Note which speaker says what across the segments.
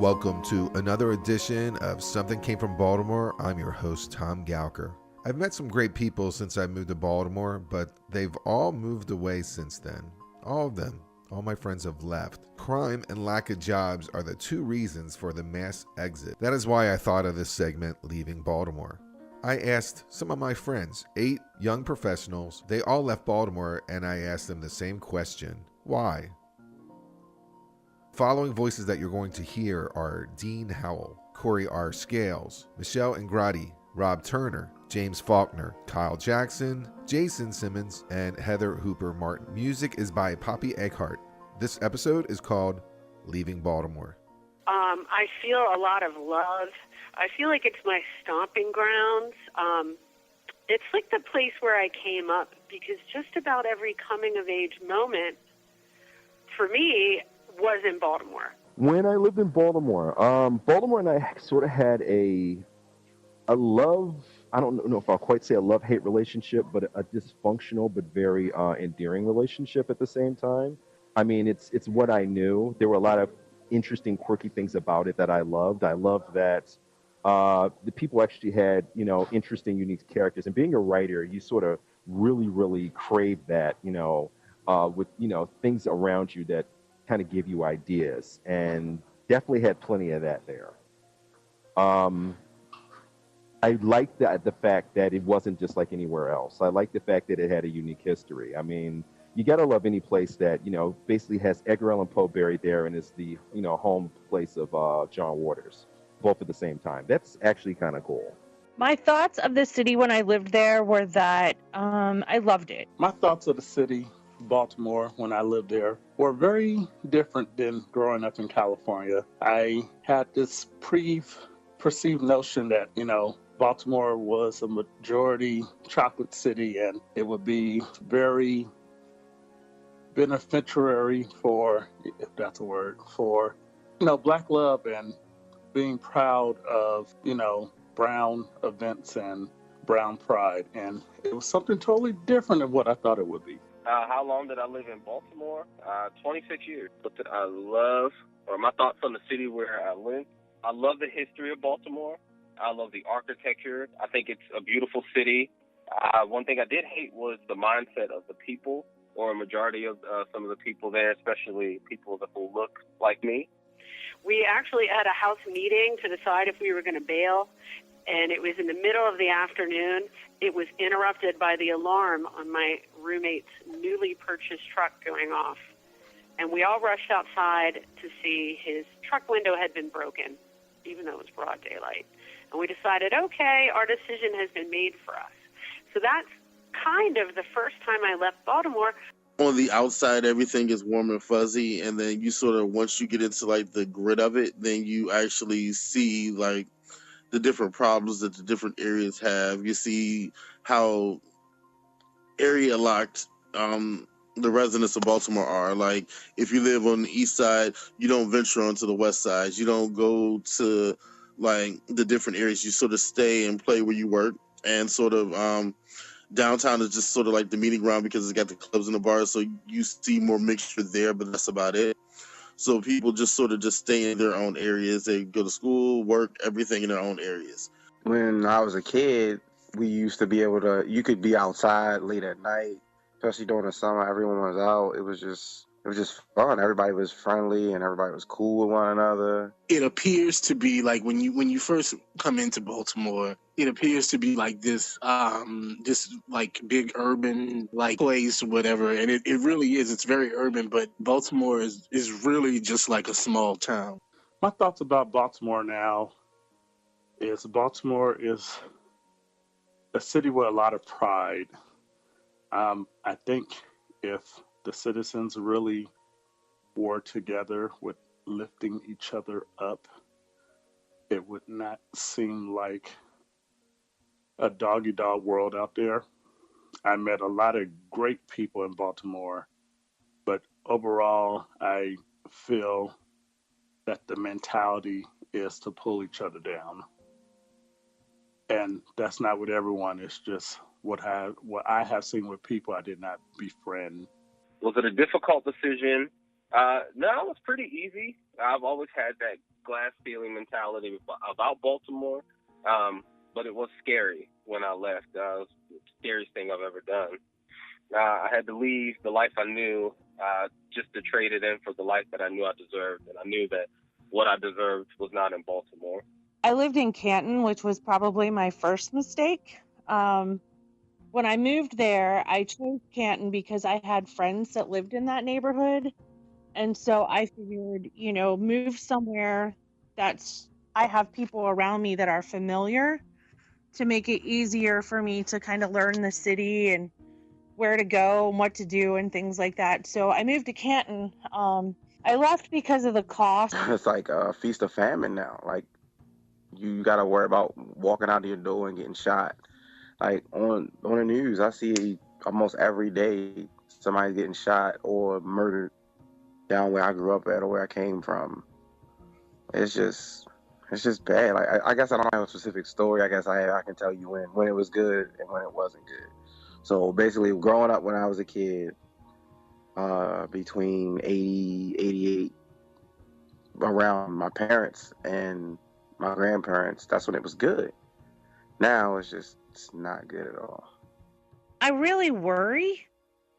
Speaker 1: Welcome to another edition of Something Came from Baltimore. I'm your host, Tom Gowker. I've met some great people since I moved to Baltimore, but they've all moved away since then. All of them. All my friends have left. Crime and lack of jobs are the two reasons for the mass exit. That is why I thought of this segment, Leaving Baltimore. I asked some of my friends, 8 young professionals. They all left Baltimore, and I asked them the same question. Why? Following voices that you're going to hear are Dean Howell, Corey R. Scales, Michelle Ingradi, Rob Turner, James Faulkner, Kyle Jackson, Jason Simmons, and Heather Hooper Martin. Music is by Poppy Eckhart. This episode is called Leaving Baltimore.
Speaker 2: I feel a lot of love. I feel like it's my stomping grounds. It's like the place where I came up because just about every coming-of-age moment for me was in Baltimore.
Speaker 3: When I lived in Baltimore, Baltimore and I sort of had a love, I don't know if I'll quite say a love-hate relationship, but a dysfunctional but very endearing relationship at the same time. I mean, it's what I knew. There were a lot of interesting, quirky things about it that I loved. I loved that the people actually had, interesting, unique characters. And being a writer, you sort of really crave that, with, things around you that kind of give you ideas, and definitely had plenty of that there. I liked the fact that it wasn't just like anywhere else. I liked the fact that it had a unique history. I mean, you gotta love any place that, basically has Edgar Allan Poe buried there and is the, home place of John Waters, both at the same time. That's actually kind of cool.
Speaker 4: My thoughts of the city when I lived there were that I loved it.
Speaker 5: My thoughts of the city, Baltimore, when I lived there, were very different than growing up in California. I had this perceived notion that, Baltimore was a majority chocolate city and it would be very beneficiary for, if that's a word, for, Black love and being proud of, Brown events and Brown pride. And it was something totally different than what I thought it would be.
Speaker 6: How long did I live in Baltimore? 26 years. My thoughts on the city where I live. I love the history of Baltimore. I love the architecture. I think it's a beautiful city. One thing I did hate was the mindset of the people, or a majority of some of the people there, especially people that will look like me.
Speaker 2: We actually had a house meeting to decide if we were going to bail, and it was in the middle of the afternoon. It was interrupted by the alarm on my roommate's newly purchased truck going off. And we all rushed outside to see his truck window had been broken, even though it was broad daylight. And we decided, okay, our decision has been made for us. So that's kind of the first time I left Baltimore.
Speaker 7: On the outside, everything is warm and fuzzy, and then you sort of, once you get into like the grit of it, then you actually see like the different problems that the different areas have. You see how area locked the residents of Baltimore are. Like, if you live on the east side, you don't venture onto the west side. You don't go to like the different areas. You sort of stay and play where you work, and sort of downtown is just sort of like the meeting ground because it's got the clubs and the bars. So you see more mixture there, but that's about it. So people just sort of just stay in their own areas. They go to school, work, everything in their own areas.
Speaker 8: When I was a kid, we used to be able to, you could be outside late at night, especially during the summer. Everyone was out. It was just fun. Everybody was friendly and everybody was cool with one another.
Speaker 9: It appears to be like when you first come into Baltimore, it appears to be like this like big urban like place or whatever. And it really is. It's very urban, but Baltimore is really just like a small town.
Speaker 5: My thoughts about Baltimore now is Baltimore is a city with a lot of pride. I think if the citizens really were together with lifting each other up, it would not seem like a dog-eat-dog world out there. I met a lot of great people in Baltimore, but overall, I feel that the mentality is to pull each other down. And that's not with everyone. It's just what I have seen with people I did not befriend.
Speaker 6: Was it a difficult decision? No, it was pretty easy. I've always had that glass ceiling mentality about Baltimore, but it was scary when I left. It was the scariest thing I've ever done. I had to leave the life I knew just to trade it in for the life that I knew I deserved, and I knew that what I deserved was not in Baltimore.
Speaker 4: I lived in Canton, which was probably my first mistake. When I moved there, I chose Canton because I had friends that lived in that neighborhood. And so I figured, move somewhere I have people around me that are familiar to make it easier for me to kind of learn the city and where to go and what to do and things like that. So I moved to Canton. I left because of the cost.
Speaker 8: It's like a feast of famine now. Like, you got to worry about walking out of your door and getting shot. Like, on the news, I see almost every day somebody getting shot or murdered down where I grew up at or where I came from. It's just bad. Like, I guess I don't have a specific story. I guess I can tell you when it was good and when it wasn't good. So basically, growing up when I was a kid, between 80, 88, around my parents and my grandparents, that's when it was good. Now it's not good at all.
Speaker 4: I really worry.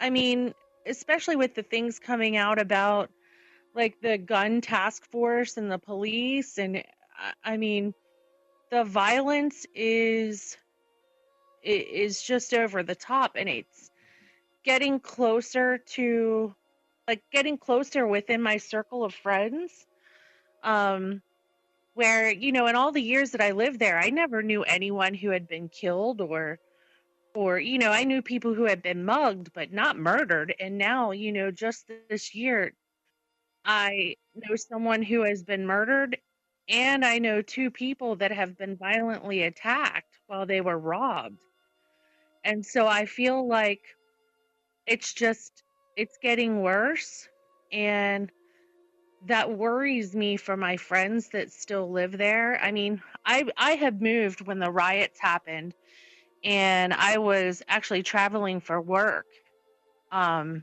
Speaker 4: I mean, especially with the things coming out about like the gun task force and the police. And I mean, the violence is just over the top, and it's getting closer within my circle of friends. Where, in all the years that I lived there, I never knew anyone who had been killed or I knew people who had been mugged, but not murdered. And now, just this year, I know someone who has been murdered, and I know 2 people that have been violently attacked while they were robbed. And so I feel like it's getting worse, and that worries me for my friends that still live there. I mean, I had moved when the riots happened, and I was actually traveling for work when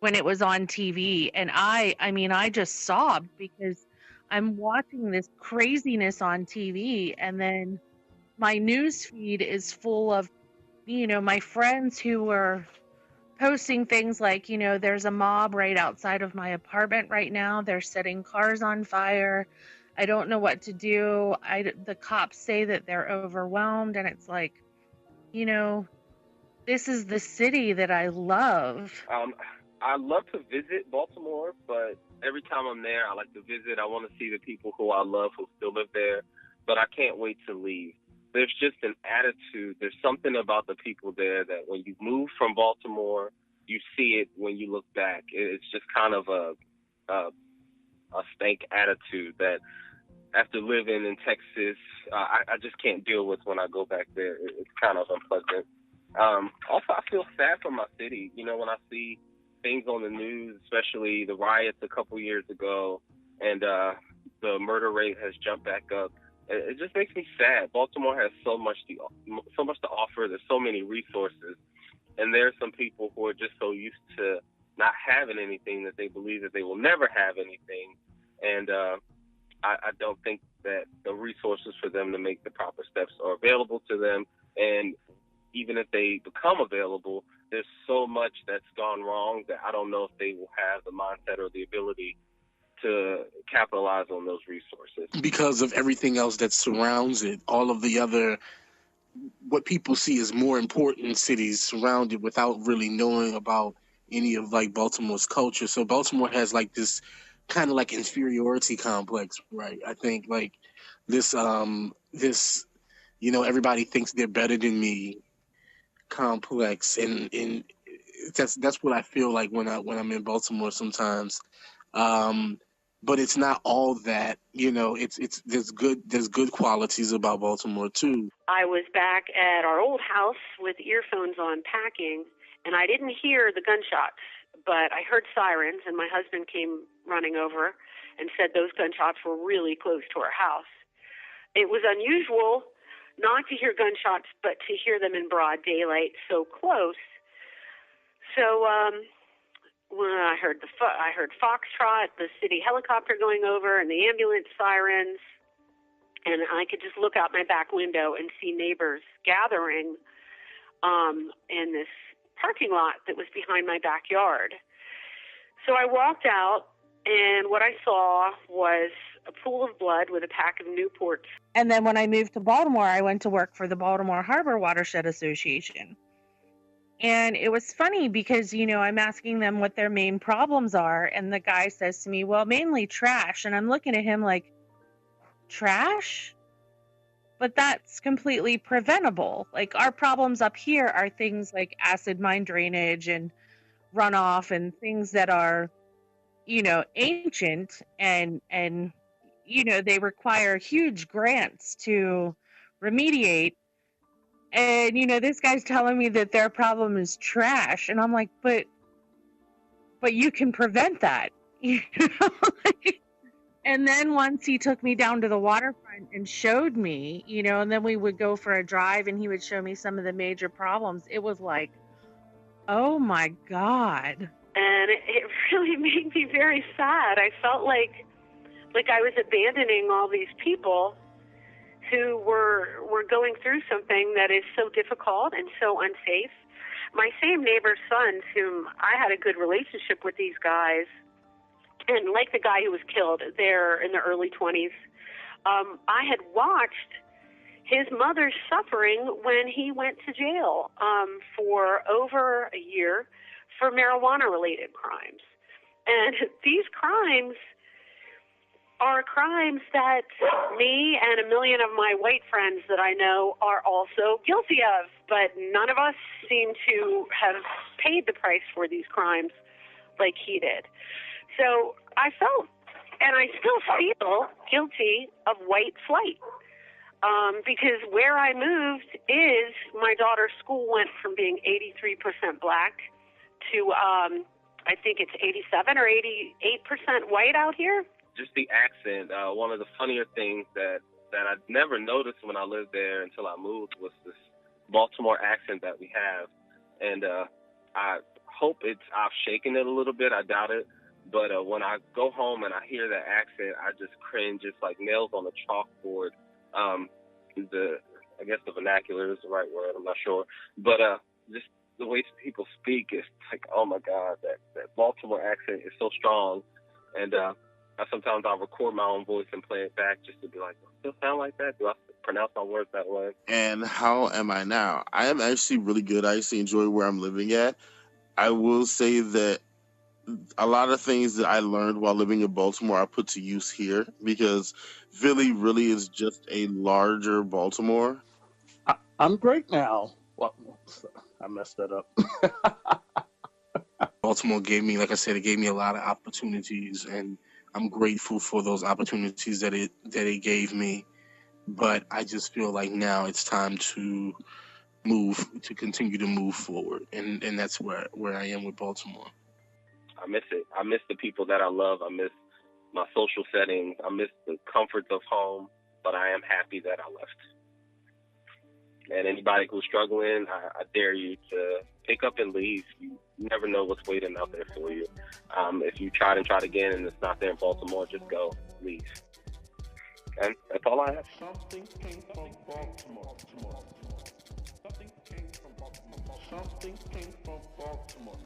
Speaker 4: it was on TV, and I just sobbed because I'm watching this craziness on TV, and then my news feed is full of my friends who were posting things like, there's a mob right outside of my apartment right now. They're setting cars on fire. I don't know what to do. The cops say that they're overwhelmed, and it's like, this is the city that I love.
Speaker 6: I love to visit Baltimore, but every time I'm there, I like to visit. I want to see the people who I love who still live there, but I can't wait to leave. There's just an attitude. There's something about the people there that when you move from Baltimore, you see it when you look back. It's just kind of a stank attitude that after living in Texas, I just can't deal with when I go back there. It's kind of unpleasant. Also, I feel sad for my city. When I see things on the news, especially the riots a couple years ago, and the murder rate has jumped back up. It just makes me sad. Baltimore has so much to offer. There's so many resources, and there are some people who are just so used to not having anything that they believe that they will never have anything, and I don't think that the resources for them to make the proper steps are available to them. And even if they become available, there's so much that's gone wrong that I don't know if they will have the mindset or the ability to capitalize on those resources.
Speaker 9: Because of everything else that surrounds it, all of the other, what people see as more important cities surrounded without really knowing about any of like Baltimore's culture. So Baltimore has like this kind of like inferiority complex, right? I think like this, everybody thinks they're better than me complex. And that's what I feel like when I'm in Baltimore sometimes. But it's not all that, there's good qualities about Baltimore too.
Speaker 2: I was back at our old house with earphones on packing, and I didn't hear the gunshots, but I heard sirens, and my husband came running over and said those gunshots were really close to our house. It was unusual not to hear gunshots, but to hear them in broad daylight so close. So when I heard Foxtrot, the city helicopter going over, and the ambulance sirens, and I could just look out my back window and see neighbors gathering in this parking lot that was behind my backyard. So I walked out, and what I saw was a pool of blood with a pack of Newports.
Speaker 4: And then when I moved to Baltimore, I went to work for the Baltimore Harbor Watershed Association. And it was funny because, I'm asking them what their main problems are. And the guy says to me, well, mainly trash. And I'm looking at him like, trash? But that's completely preventable. Like, our problems up here are things like acid mine drainage and runoff and things that are, ancient and they require huge grants to remediate. And, this guy's telling me that their problem is trash. And I'm like, but you can prevent that. And then once he took me down to the waterfront and showed me, and then we would go for a drive and he would show me some of the major problems. It was like, oh my God.
Speaker 2: And it really made me very sad. I felt like I was abandoning all these people who were going through something that is so difficult and so unsafe. My same neighbor's sons, whom I had a good relationship with these guys, and like the guy who was killed, they're in their early 20s, I had watched his mother's suffering when he went to jail for over a year for marijuana-related crimes. And these crimes are crimes that me and a million of my white friends that I know are also guilty of, but none of us seem to have paid the price for these crimes like he did. So I felt, and I still feel, guilty of white flight, because where I moved is my daughter's school went from being 83% black to I think it's 87 or 88% white out here.
Speaker 6: Just the accent. One of the funnier things that I never noticed when I lived there until I moved was this Baltimore accent that we have. And I hope I've shaken it a little bit. I doubt it. But when I go home and I hear that accent, I just cringe. It's like nails on a chalkboard. I guess the vernacular is the right word. I'm not sure. But just the way people speak is like, oh my God, that Baltimore accent is so strong. And sometimes I'll record my own voice and play it back just to be like, does it sound like that? Do I pronounce my words that way?
Speaker 7: And how am I now? I am actually really good. I actually enjoy where I'm living at. I will say that a lot of things that I learned while living in Baltimore I put to use here, because Philly really is just a larger Baltimore.
Speaker 5: I'm great now. Well, I messed that up.
Speaker 9: Baltimore gave me, like I said, it gave me a lot of opportunities, and I'm grateful for those opportunities that it gave me. But I just feel like now it's time to continue to move forward, and that's where I am with Baltimore.
Speaker 6: I miss it. I miss the people that I love. I miss my social settings. I miss the comforts of home, but I am happy that I left. And anybody who's struggling, I dare you to pick up and leave. You never know what's waiting out there for you. If you try again and it's not there in Baltimore, just go, leave. And that's all I have.
Speaker 10: Something came from Baltimore. Something came from Baltimore. Something came from Baltimore.